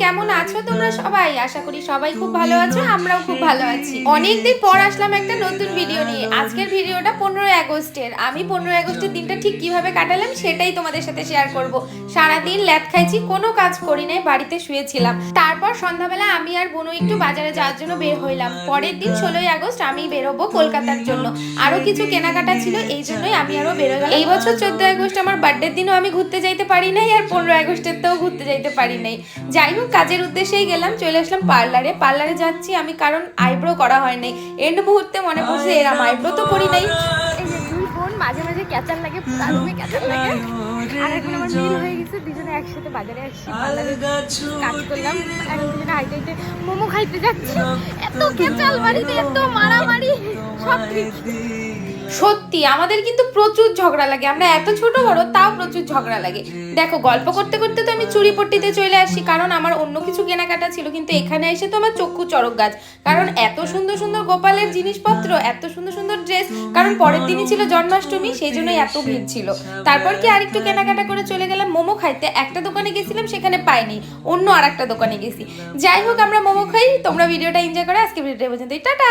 কেমন আছো তোমরা সবাই? আশা করি সবাই খুব ভালো আছো, আমরাও খুব ভালো আছি। অনেকদিন পর আসলাম একটা নতুন ভিডিও নিয়ে। আজকের ভিডিওটা 15ই আগস্টের। আমি 15ই আগস্টের দিনটা ঠিক কিভাবে কাটালাম সেটাই তোমাদের সাথে শেয়ার করব। সারাদিন ল্যাদ খাইছি, কোনো কাজ করি নাই, বাড়িতে শুয়েছিলাম। তারপর সন্ধ্যাবেলা আমি আর বোনু একটু বাজারে যাওয়ার জন্য বের হইলাম। পরের দিন 16ই আগস্ট আমি বেরোবো কলকাতার জন্য। আরো কিছু কেনাকাটা ছিল, এই জন্যই আমি আরো বেরো গেলাম। এই বছর 14ই আগস্ট আমার বার্থডের দিনও আমি ঘুরতে যাইতে পারি নাই, আর 15ই আগস্টের তেও ঘুরতে যাইতে পারি নাই। যাই হোক, কাজের উদ্দেশ্যেই গেলাম। চলে আসলাম পার্লারে যাচ্ছি আমি, কারণ আইব্রো করা হয় নাই। এন্ড মুহূর্তে মনে পড়ছে এরম আইব্রো তো করি নাই। এই যে দুই বোন মাঝে মাঝে ক্যাচার লাগে, পুরা রুমে ক্যাচার লাগে। আর এখন আমার মিল হয়ে গেছে, দুজনে একসাথে বাজারে আসছি, পার্লারে কাজ করলাম। এখন দুজনে হাইটে হাইটে মোমো খাইতে যাচ্ছি। এত ক্যাচাল বাড়িতে, এত মারামারি, সব ঠিক। সত্যি আমাদের কিন্তু প্রচুর ঝগড়া লাগে, আমরা এত ছোট বড় তাও প্রচুর ঝগড়া লাগে। দেখো, গল্প করতে করতে তো আমি চুড়ি পট্টিতে চলে আসি, কারণ আমার অন্য কিছু কেনাকাটা ছিল, কিন্তু এখানে এসে তো আমার চক্ষু চড়ক গাছ। কারণ এত সুন্দর সুন্দর গোপালের জিনিসপত্র, এত সুন্দর সুন্দর ড্রেস। কারণ পরের দিনই ছিল জন্মাষ্টমী, সেই জন্যই এত ভিড় ছিল। তারপর কি আরেকটু কেনাকাটা করে চলে গেলাম মোমো খাইতে। একটা দোকানে গেছিলাম, সেখানে পাইনি, অন্য আর একটা দোকানে গেছি। যাই হোক, আমরা মোমো খাই, তোমরা ভিডিওটা এনজয় করো। আজকে ভিডিওটা পর্যন্ত, টাটা।